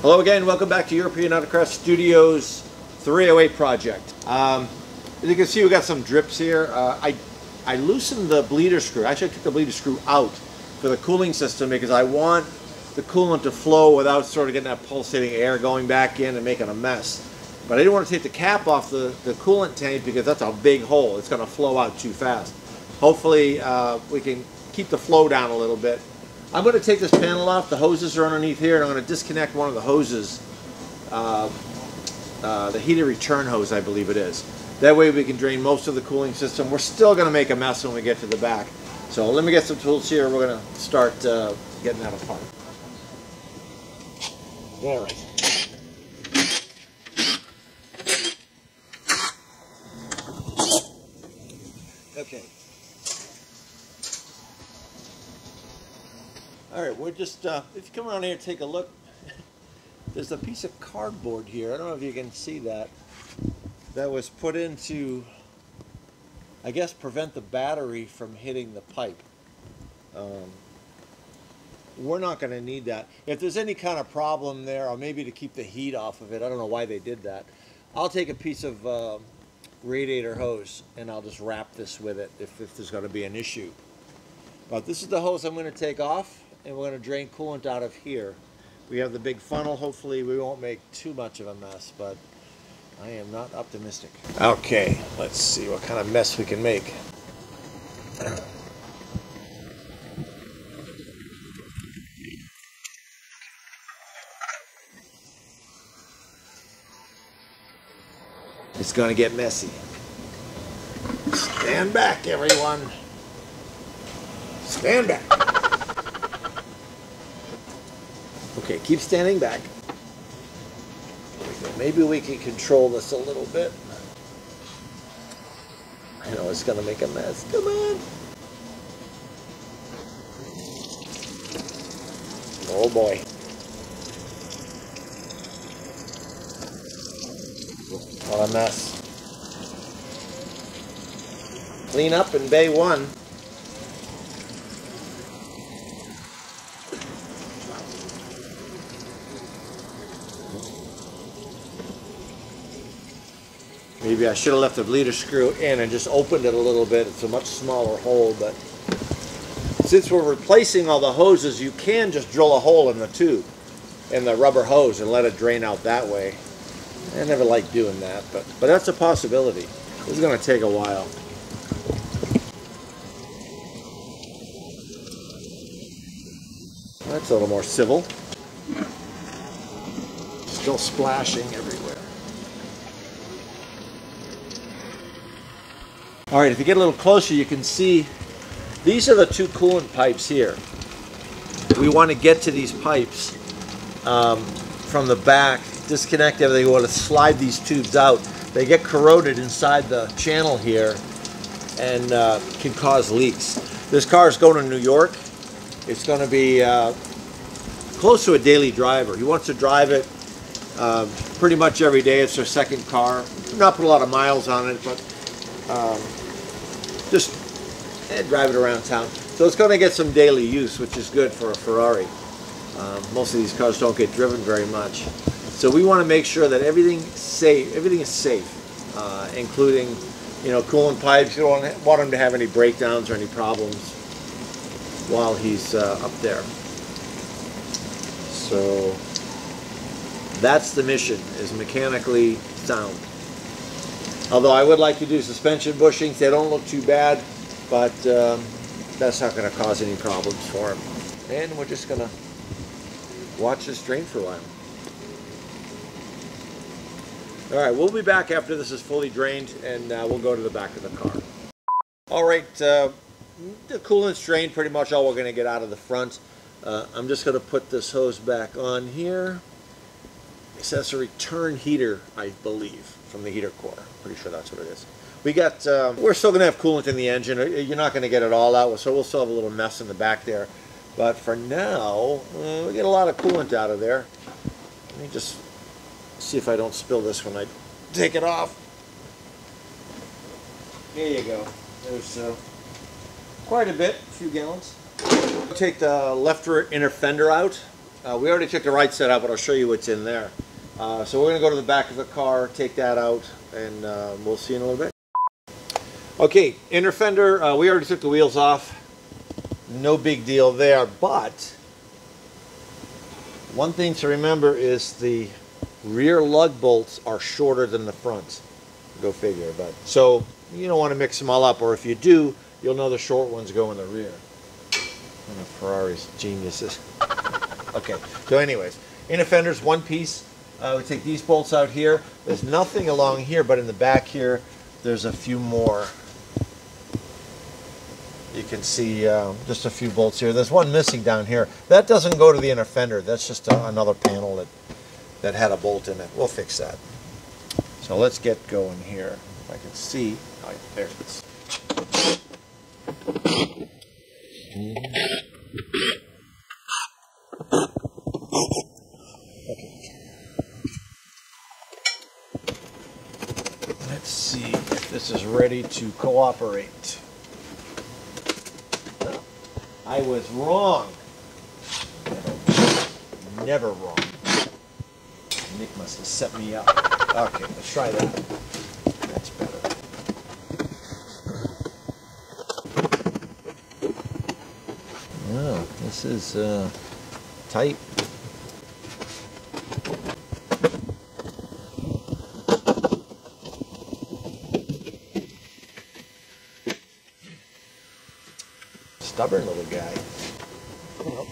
Hello again, welcome back to European Autocross Studios 308 project. As you can see, we got some drips here. I loosened the bleeder screw. Actually, I took the bleeder screw out for the cooling system because I want the coolant to flow without sort of getting that pulsating air going back in and making a mess. But I didn't want to take the cap off the coolant tank because that's a big hole. It's going to flow out too fast. Hopefully we can keep the flow down a little bit. I'm going to take this panel off. The hoses are underneath here, and I'm going to disconnect one of the hoses, the heated return hose, I believe it is. That way we can drain most of the cooling system. We're still going to make a mess when we get to the back. So let me get some tools here. We're going to start getting that apart. All right. Okay. All right, we're just, if you come around here and take a look, there's a piece of cardboard here. I don't know if you can see that. That was put in to, I guess, prevent the battery from hitting the pipe. We're not going to need that. If there's any kind of problem there, or maybe to keep the heat off of it, I don't know why they did that. I'll take a piece of radiator hose and I'll just wrap this with it if there's going to be an issue. But this is the hose I'm going to take off, and we're going to drain coolant out of here. We have the big funnel. Hopefully we won't make too much of a mess, but I am not optimistic. Okay, let's see what kind of mess we can make. It's going to get messy. Stand back, everyone. Stand back. Okay, keep standing back. There we go. Maybe we can control this a little bit. I know it's going to make a mess. Come on. Oh boy. What a mess. Clean up in bay one. Maybe I should have left the bleeder screw in and just opened it a little bit. It's a much smaller hole, but since we're replacing all the hoses, you can just drill a hole in the tube, in the rubber hose, and let it drain out that way. I never liked doing that, but that's a possibility. This is going to take a while. That's a little more civil. Still splashing everywhere. All right, if you get a little closer, you can see these are the two coolant pipes here. We want to get to these pipes from the back, disconnect everything. We want to slide these tubes out. They get corroded inside the channel here and can cause leaks. This car is going to New York. It's going to be close to a daily driver. He wants to drive it pretty much every day. It's their second car. Not put a lot of miles on it, but just drive it around town. So it's going to get some daily use, which is good for a Ferrari. Most of these cars don't get driven very much. So we want to make sure that everything is safe, including, coolant pipes. You don't want him to have any breakdowns or any problems while he's up there. So that's the mission, is mechanically sound. Although I would like to do suspension bushings. They don't look too bad, but that's not going to cause any problems for him. And we're just going to watch this drain for a while. All right, we'll be back after this is fully drained, and we'll go to the back of the car. All right, the coolant's drained pretty much all we're going to get out of the front. I'm just going to put this hose back on here. It says a return heater, I believe, from the heater core. Pretty sure that's what it is. We got, we're still going to have coolant in the engine. You're not going to get it all out, so we'll still have a little mess in the back there. But for now, we get a lot of coolant out of there. Let me just see if I don't spill this when I take it off. There you go. There's quite a bit, a few gallons. Take the left rear inner fender out. We already took the right side out, but I'll show you what's in there. So we're going to go to the back of the car, take that out, and we'll see in a little bit. Okay, inner fender, we already took the wheels off. No big deal there, but one thing to remember is the rear lug bolts are shorter than the front. Go figure. But so you don't want to mix them all up, or if you do, you'll know the short ones go in the rear. One of Ferrari's geniuses. Okay, so anyways, inner fender's one piece. We take these bolts out here. There's nothing along here, but in the back here, there's a few more. You can see just a few bolts here. There's one missing down here. That doesn't go to the inner fender. That's just another panel that had a bolt in it. We'll fix that. So let's get going here. If I can see. Oh, there it is. Let's see if this is ready to cooperate. I was wrong. Never wrong. Nick must have set me up. Okay, let's try that. That's better. Oh, this is tight. Stubborn little guy. Well,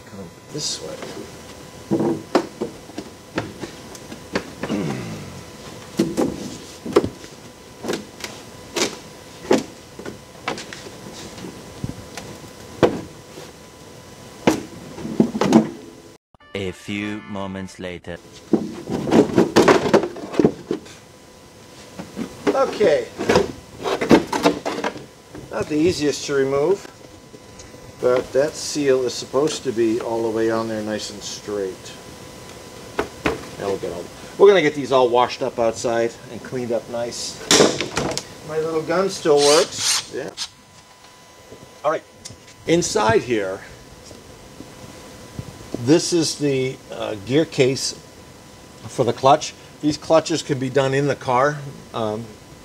come this way. A few moments later. Okay. Not the easiest to remove, but that seal is supposed to be all the way on there nice and straight. We're going to get these all washed up outside and cleaned up nice. My little gun still works. Yeah. All right. Inside here, this is the gear case for the clutch. These clutches can be done in the car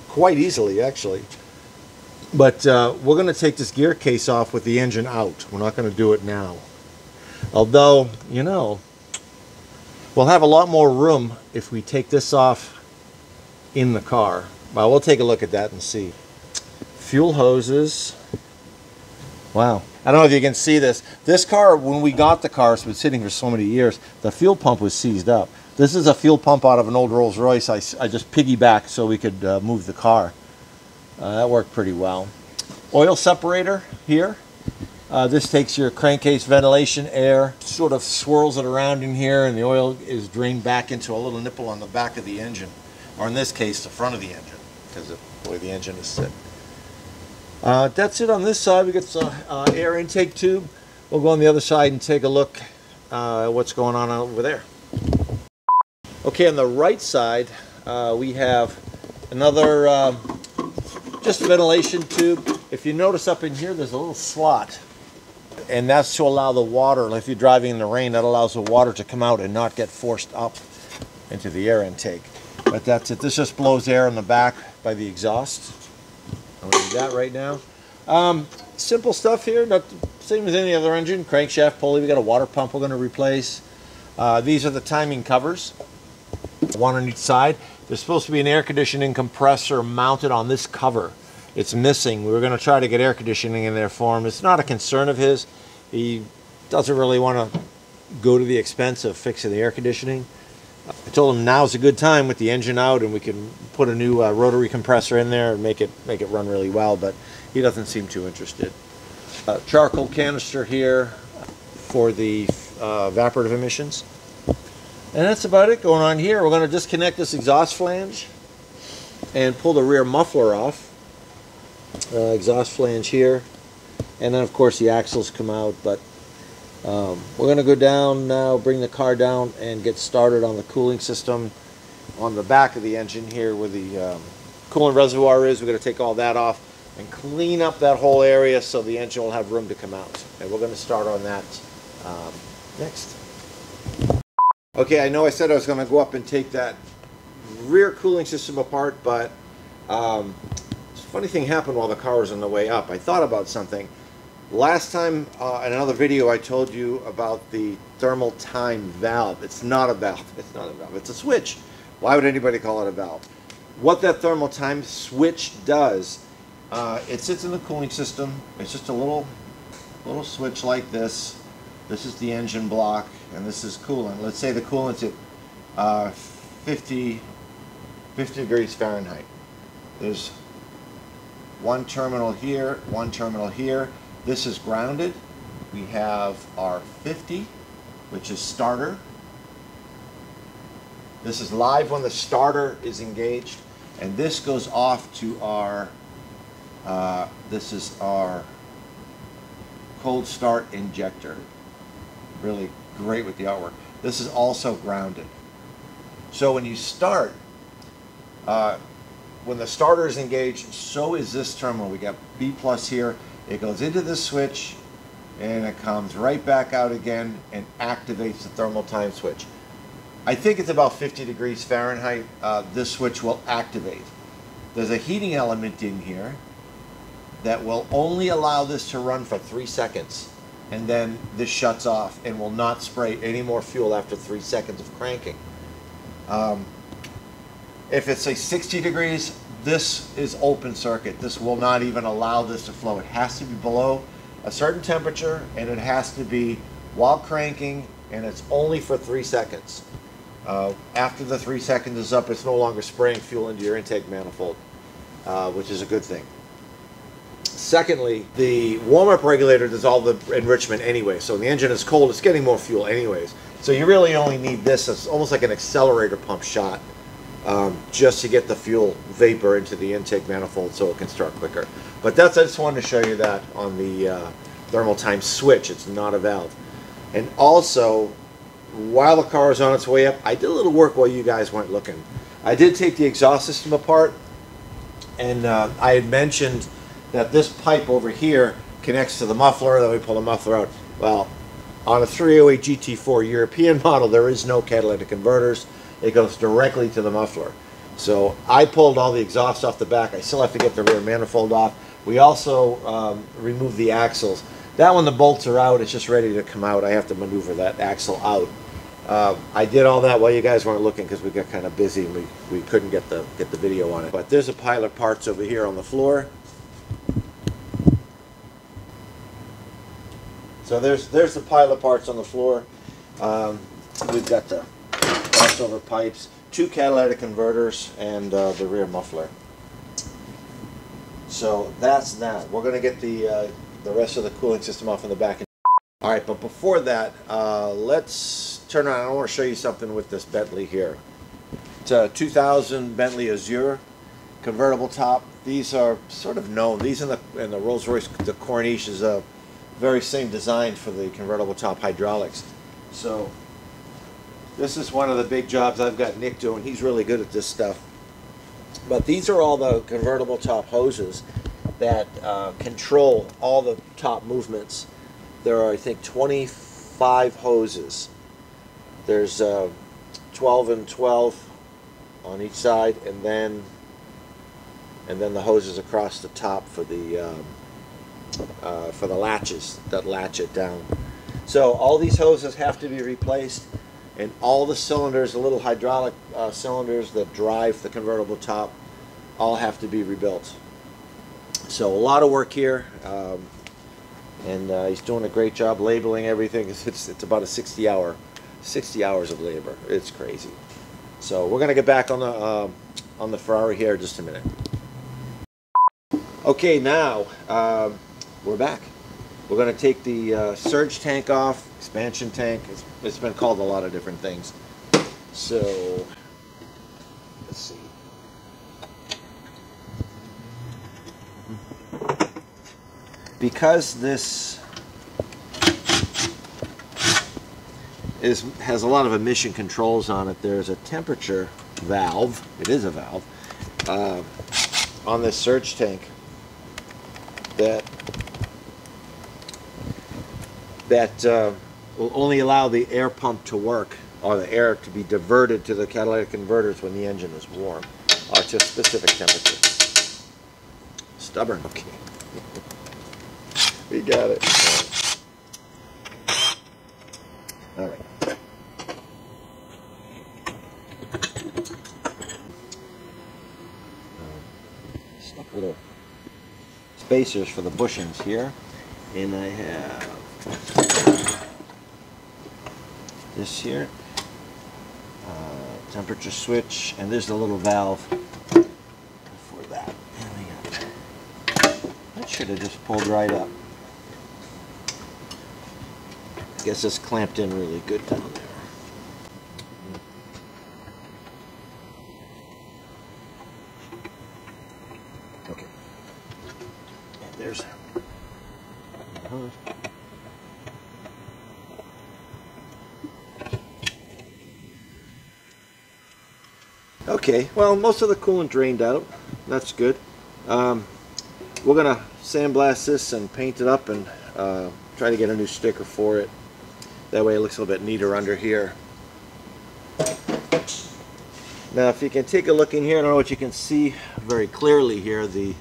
quite easily, actually. But we're going to take this gear case off with the engine out. We're not going to do it now. Although, you know, we'll have a lot more room if we take this off in the car. Well, we'll take a look at that and see. Fuel hoses. Wow. I don't know if you can see this. This car, when we got the car, it's been sitting for so many years, the fuel pump was seized up. This is a fuel pump out of an old Rolls Royce. I just piggybacked so we could move the car. That worked pretty well. Oil separator here. This takes your crankcase ventilation air, sort of swirls it around in here, and the oil is drained back into a little nipple on the back of the engine, or in this case, the front of the engine, because of the way the engine is set. That's it on this side. We got some air intake tube. We'll go on the other side and take a look at what's going on over there. Okay, on the right side, we have another just ventilation tube. If you notice up in here, there's a little slot, and that's to allow the water, if you're driving in the rain, that allows the water to come out and not get forced up into the air intake. But that's it. This just blows air in the back by the exhaust. I'm going to do that right now. Simple stuff here, not the same as any other engine. Crankshaft pulley, we got a water pump we're going to replace. These are the timing covers, one on each side. There's supposed to be an air conditioning compressor mounted on this cover. It's missing. We were going to try to get air conditioning in there for him. It's not a concern of his. He doesn't really want to go to the expense of fixing the air conditioning. I told him now's a good time with the engine out, and we can put a new rotary compressor in there and make it run really well, but he doesn't seem too interested. Charcoal canister here for the evaporative emissions. And that's about it going on here. We're going to disconnect this exhaust flange and pull the rear muffler off. Exhaust flange here. And then of course the axles come out, but we're going to go down now, bring the car down and get started on the cooling system on the back of the engine here where the coolant reservoir is. We're going to take all that off and clean up that whole area so the engine will have room to come out. And we're going to start on that next. Okay, I know I said I was going to go up and take that rear cooling system apart, but a funny thing happened while the car was on the way up. I thought about something. Last time in another video I told you about the thermal time valve. It's not a valve. It's not a valve. It's a switch. Why would anybody call it a valve? What that thermal time switch does, it sits in the cooling system. It's just a little switch like this. This is the engine block, and this is coolant. Let's say the coolant's at 50 degrees Fahrenheit. There's one terminal here, one terminal here. This is grounded. We have our 50, which is starter. This is live when the starter is engaged, and this goes off to our, this is our cold start injector. Really great with the artwork. This is also grounded. So when you start, when the starter is engaged, so is this terminal. We got B plus here. It goes into this switch, and it comes right back out again and activates the thermal time switch. I think it's about 50 degrees Fahrenheit. This switch will activate. There's a heating element in here that will only allow this to run for 3 seconds, and then this shuts off and will not spray any more fuel after 3 seconds of cranking. If it's say 60 degrees, this is open circuit. This will not even allow this to flow. It has to be below a certain temperature, and it has to be while cranking, and it's only for 3 seconds. After the 3 seconds is up, it's no longer spraying fuel into your intake manifold, which is a good thing. Secondly, the warm-up regulator does all the enrichment anyway, so when the engine is cold, it's getting more fuel anyways. So you really only need this as almost like an accelerator pump shot, just to get the fuel vapor into the intake manifold so it can start quicker. But I just wanted to show you that on the thermal time switch. It's not a valve. And also, while the car is on its way up, I did a little work while you guys weren't looking. I did take the exhaust system apart, and I had mentioned that this pipe over here connects to the muffler, then we pull the muffler out. Well, on a 308 GT4 European model, there is no catalytic converters. It goes directly to the muffler. So I pulled all the exhaust off the back. I still have to get the rear manifold off. We also removed the axles. That one, the bolts are out. It's just ready to come out. I have to maneuver that axle out. I did all that while you guys weren't looking because we got kind of busy and we couldn't get the video on it. But there's a pile of parts over here on the floor. So there's the pile of parts on the floor. We've got the crossover pipes, 2 catalytic converters, and the rear muffler. So that's that. We're going to get the rest of the cooling system off in the back. All right, but before that, let's turn around. I want to show you something with this Bentley here. It's a 2000 Bentley Azure convertible top. These are sort of known. These in the Rolls-Royce, the Corniche is a very same design for the convertible top hydraulics. So this is one of the big jobs I've got Nick doing. He's really good at this stuff. But these are all the convertible top hoses that control all the top movements. There are, I think, 25 hoses. There's 12 and 12 on each side, and then the hoses across the top for the latches that latch it down. So all these hoses have to be replaced, and all the cylinders, the little hydraulic cylinders that drive the convertible top, all have to be rebuilt. So a lot of work here, and he's doing a great job labeling everything. It's about a 60 hours of labor. It's crazy. So we're gonna get back on the Ferrari here in just a minute. Okay, now we're back. We're going to take the surge tank off, expansion tank. It's been called a lot of different things. So, let's see. Because this has a lot of emission controls on it, there's a temperature valve. It is a valve on this surge tank that will only allow the air pump to work, or the air to be diverted to the catalytic converters when the engine is warm, or to a specific temperature. Stubborn. Okay. We got it. All right. Stuck little spacers for the bushings here, and I have this here, temperature switch, and there's a little valve for that. That should have just pulled right up. I guess it's clamped in really good down there. Okay. And there's okay, well, most of the coolant drained out. That's good. We're going to sandblast this and paint it up and try to get a new sticker for it. That way it looks a little bit neater under here. Now, if you can take a look in here, I don't know what you can see very clearly here. The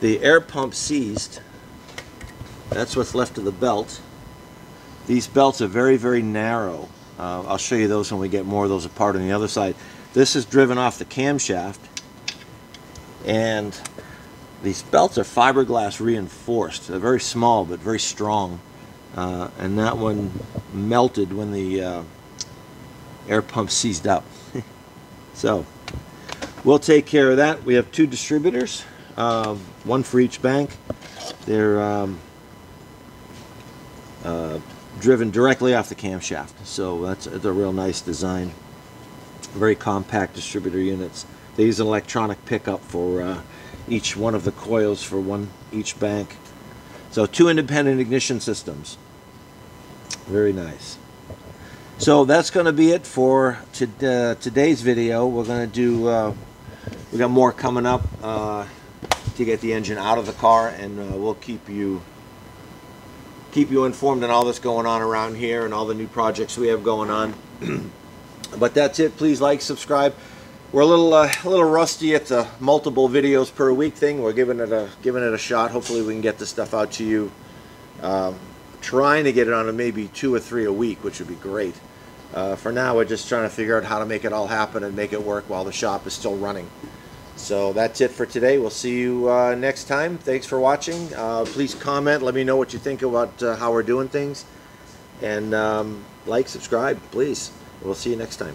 air pump seized. That's what's left of the belt. These belts are very, very narrow. I'll show you those when we get more of those apart on the other side. This is driven off the camshaft, and these belts are fiberglass reinforced. They're very small but very strong, and that one melted when the air pump seized up. So we'll take care of that. We have two distributors, one for each bank. They're driven directly off the camshaft, so that's a real nice design. Very compact distributor units. They use an electronic pickup for each one of the coils for each bank. So two independent ignition systems. Very nice. So that's going to be it for today's video. We're going to do we got more coming up to get the engine out of the car, and we'll keep you informed on all that's going on around here and all the new projects we have going on. But that's it. Please like, subscribe. We're a little rusty at the multiple videos per week thing. We're giving it a shot. Hopefully we can get this stuff out to you. Trying to get it on to maybe 2 or 3 a week, which would be great. For now, we're just trying to figure out how to make it all happen and make it work while the shop is still running. So that's it for today. We'll see you next time. Thanks for watching. Please comment. Let me know what you think about how we're doing things. And like, subscribe, please. We'll see you next time.